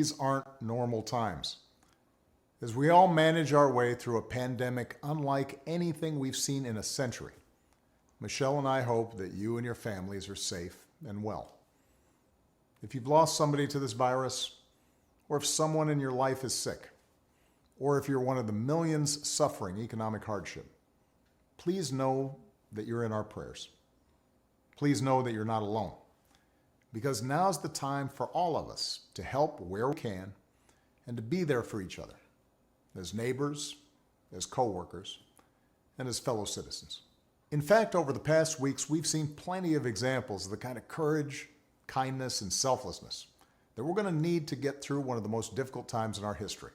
These aren't normal times. As we all manage our way through a pandemic unlike anything we've seen in a century, Michelle and I hope that you and your families are safe and well. If you've lost somebody to this virus, or if someone in your life is sick, or if you're one of the millions suffering economic hardship, please know that you're in our prayers. Please know that you're not alone, because now's the time for all of us to help where we can and to be there for each other, as neighbors, as co-workers, and as fellow citizens. In fact, over the past weeks, we've seen plenty of examples of the kind of courage, kindness, and selflessness that we're going to need to get through one of the most difficult times in our history.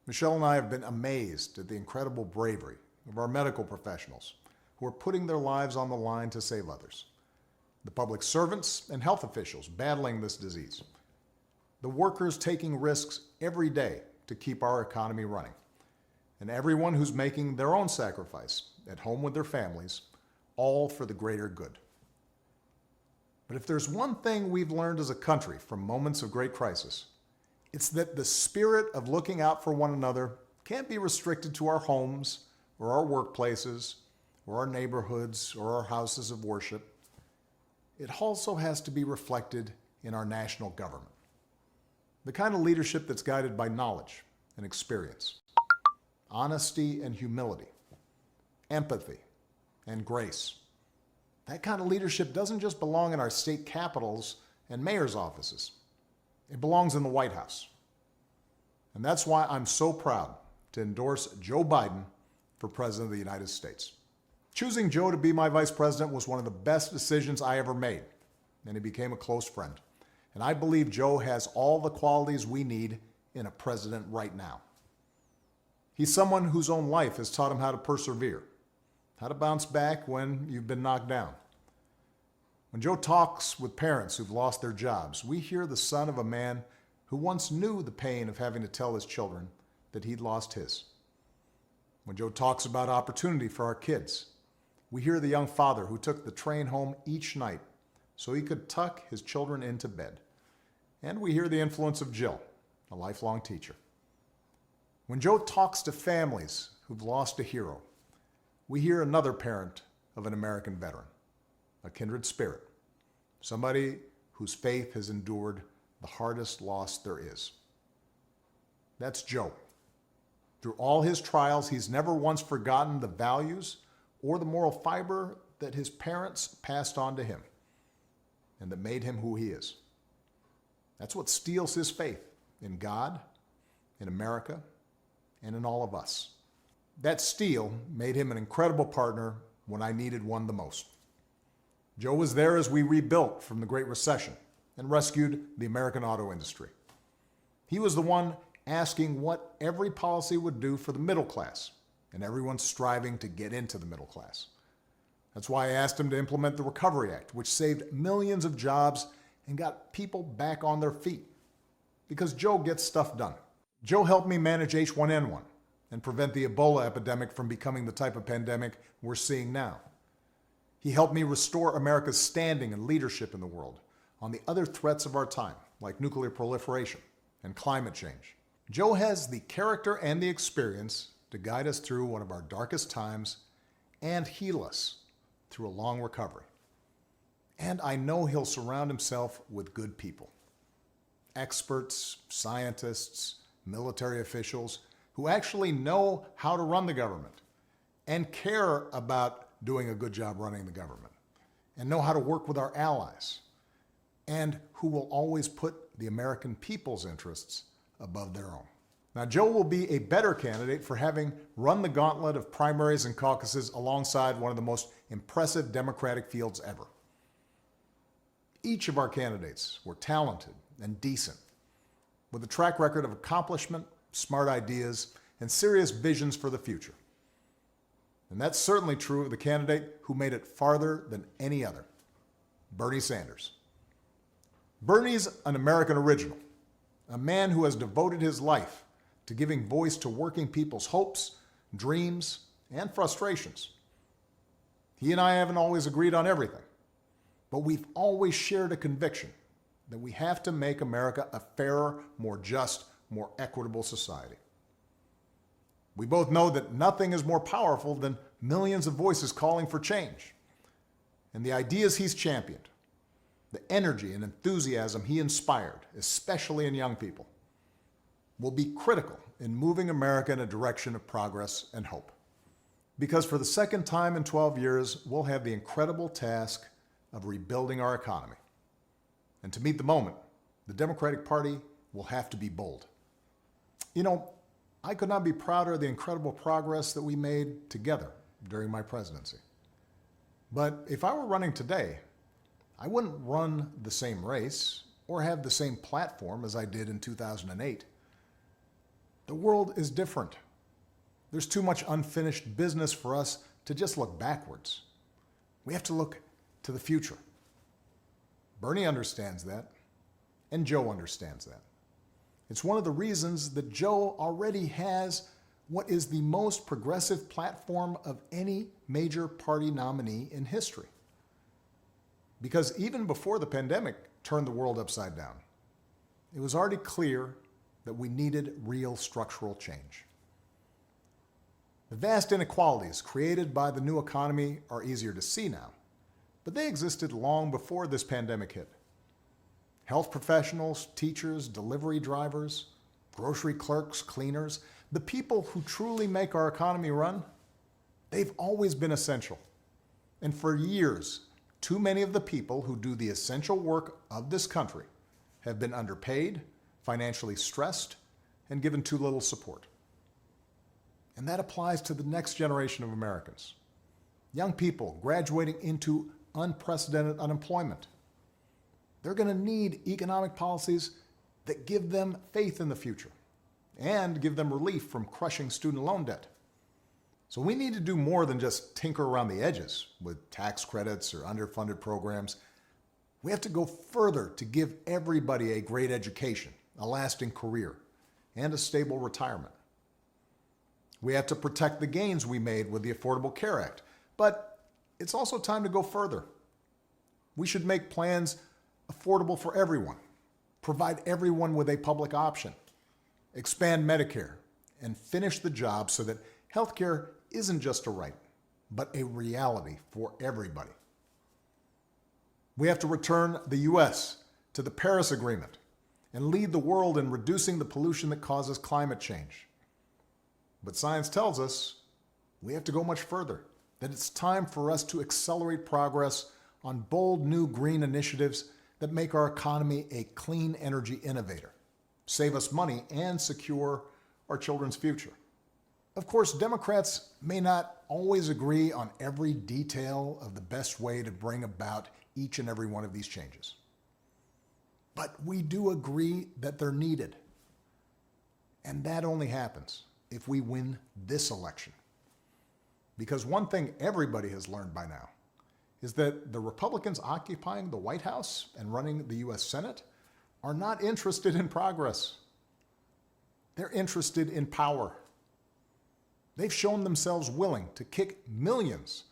Michelle and I have been amazed at the incredible bravery of our medical professionals who are putting their lives on the line to save others, the public servants and health officials battling this disease, the workers taking risks every day to keep our economy running, and everyone who's making their own sacrifice at home with their families, all for the greater good. But if there's one thing we've learned as a country from moments of great crisis, it's that the spirit of looking out for one another can't be restricted to our homes or our workplaces or our neighborhoods or our houses of worship. It also has to be reflected in our national government. The kind of leadership that's guided by knowledge and experience, honesty and humility, empathy and grace. That kind of leadership doesn't just belong in our state capitals and mayor's offices. It belongs in the White House. And that's why I'm so proud to endorse Joe Biden for President of the United States. Choosing Joe to be my vice president was one of the best decisions I ever made, and he became a close friend. And I believe Joe has all the qualities we need in a president right now. He's someone whose own life has taught him how to persevere, how to bounce back when you've been knocked down. When Joe talks with parents who've lost their jobs, we hear the son of a man who once knew the pain of having to tell his children that he'd lost his. When Joe talks about opportunity for our kids, we hear the young father who took the train home each night so he could tuck his children into bed. And we hear the influence of Jill, a lifelong teacher. When Joe talks to families who've lost a hero, we hear another parent of an American veteran, a kindred spirit, somebody whose faith has endured the hardest loss there is. That's Joe. Through all his trials, he's never once forgotten the values or the moral fiber that his parents passed on to him and that made him who he is. That's what steels his faith in God, in America, and in all of us. That steel made him an incredible partner when I needed one the most. Joe was there as we rebuilt from the Great Recession and rescued the American auto industry. He was the one asking what every policy would do for the middle class and everyone striving to get into the middle class. That's why I asked him to implement the Recovery Act, which saved millions of jobs and got people back on their feet. Because Joe gets stuff done. Joe helped me manage H1N1 and prevent the Ebola epidemic from becoming the type of pandemic we're seeing now. He helped me restore America's standing and leadership in the world on the other threats of our time, like nuclear proliferation and climate change. Joe has the character and the experience to guide us through one of our darkest times and heal us through a long recovery. And I know he'll surround himself with good people, experts, scientists, military officials who actually know how to run the government and care about doing a good job running the government and know how to work with our allies and who will always put the American people's interests above their own. Now, Joe will be a better candidate for having run the gauntlet of primaries and caucuses alongside one of the most impressive Democratic fields ever. Each of our candidates were talented and decent, with a track record of accomplishment, smart ideas, and serious visions for the future. And that's certainly true of the candidate who made it farther than any other, Bernie Sanders. Bernie's an American original, a man who has devoted his life to giving voice to working people's hopes, dreams, and frustrations. He and I haven't always agreed on everything, but we've always shared a conviction that we have to make America a fairer, more just, more equitable society. We both know that nothing is more powerful than millions of voices calling for change. And the ideas he's championed, the energy and enthusiasm he inspired, especially in young people, will be critical in moving America in a direction of progress and hope. Because for the second time in 12 years, we'll have the incredible task of rebuilding our economy. And to meet the moment, the Democratic Party will have to be bold. You know, I could not be prouder of the incredible progress that we made together during my presidency. But if I were running today, I wouldn't run the same race or have the same platform as I did in 2008. The world is different. There's too much unfinished business for us to just look backwards. We have to look to the future. Bernie understands that, and Joe understands that. It's one of the reasons that Joe already has what is the most progressive platform of any major party nominee in history. Because even before the pandemic turned the world upside down, it was already clear that we needed real structural change. The vast inequalities created by the new economy are easier to see now, but they existed long before this pandemic hit. Health professionals, teachers, delivery drivers, grocery clerks, cleaners, the people who truly make our economy run, they've always been essential. And for years, too many of the people who do the essential work of this country have been underpaid, financially stressed, and given too little support. And that applies to the next generation of Americans. Young people graduating into unprecedented unemployment. They're going to need economic policies that give them faith in the future and give them relief from crushing student loan debt. So we need to do more than just tinker around the edges with tax credits or underfunded programs. We have to go further to give everybody a great education, a lasting career, and a stable retirement. We have to protect the gains we made with the Affordable Care Act, but it's also time to go further. We should make plans affordable for everyone, provide everyone with a public option, expand Medicare, and finish the job so that healthcare isn't just a right, but a reality for everybody. We have to return the U.S. to the Paris Agreement and lead the world in reducing the pollution that causes climate change. But science tells us we have to go much further, that it's time for us to accelerate progress on bold new green initiatives that make our economy a clean energy innovator, save us money, and secure our children's future. Of course, Democrats may not always agree on every detail of the best way to bring about each and every one of these changes. But we do agree that they're needed. And that only happens if we win this election. Because one thing everybody has learned by now is that the Republicans occupying the White House and running the U.S. Senate are not interested in progress. They're interested in power. They've shown themselves willing to kick millions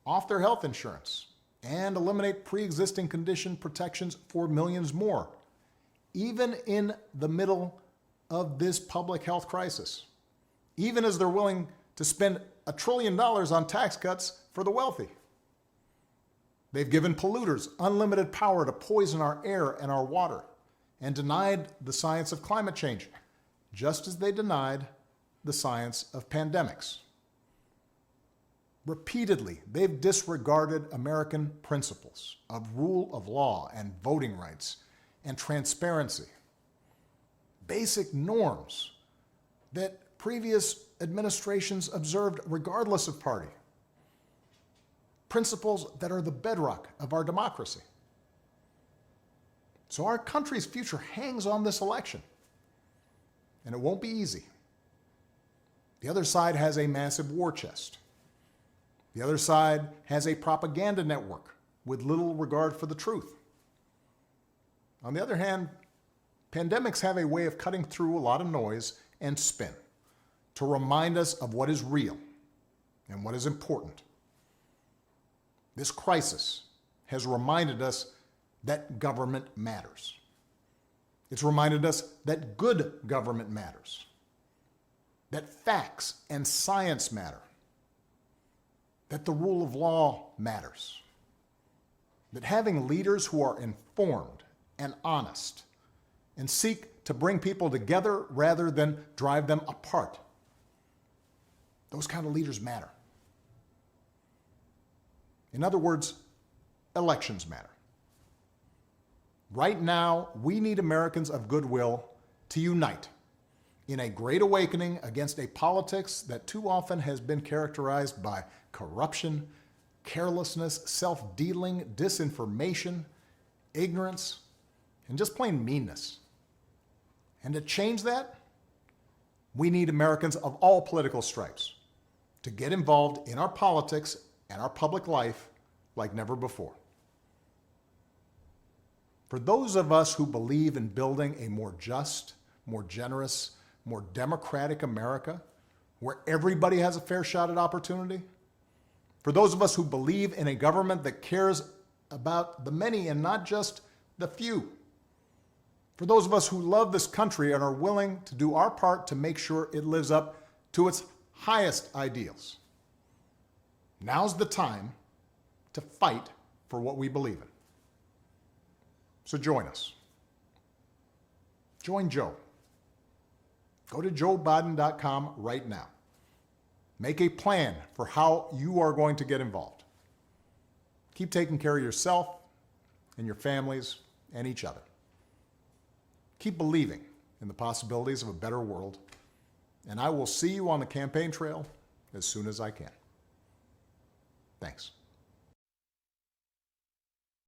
off their health insurance and eliminate pre-existing condition protections for millions more, even in the middle of this public health crisis, even as they're willing to spend $1 trillion on tax cuts for the wealthy. They've given polluters unlimited power to poison our air and our water and denied the science of climate change, just as they denied the science of pandemics. Repeatedly, they've disregarded American principles of rule of law and voting rights and transparency, basic norms that previous administrations observed regardless of party, principles that are the bedrock of our democracy. So our country's future hangs on this election, and it won't be easy. The other side has a massive war chest. The other side has a propaganda network with little regard for the truth. On the other hand, pandemics have a way of cutting through a lot of noise and spin to remind us of what is real and what is important. This crisis has reminded us that government matters. It's reminded us that good government matters, that facts and science matter, that the rule of law matters, that having leaders who are informed and honest and seek to bring people together rather than drive them apart, those kind of leaders matter. In other words, elections matter. Right now, we need Americans of goodwill to unite in a great awakening against a politics that too often has been characterized by corruption, carelessness, self-dealing, disinformation, ignorance, and just plain meanness. And to change that, we need Americans of all political stripes to get involved in our politics and our public life like never before. For those of us who believe in building a more just, more generous, more democratic America, where everybody has a fair shot at opportunity, for those of us who believe in a government that cares about the many and not just the few, for those of us who love this country and are willing to do our part to make sure it lives up to its highest ideals, now's the time to fight for what we believe in. So join us. Join Joe. Go to joebiden.com right now. Make a plan for how you are going to get involved. Keep taking care of yourself and your families and each other. Keep believing in the possibilities of a better world, and I will see you on the campaign trail as soon as I can. Thanks.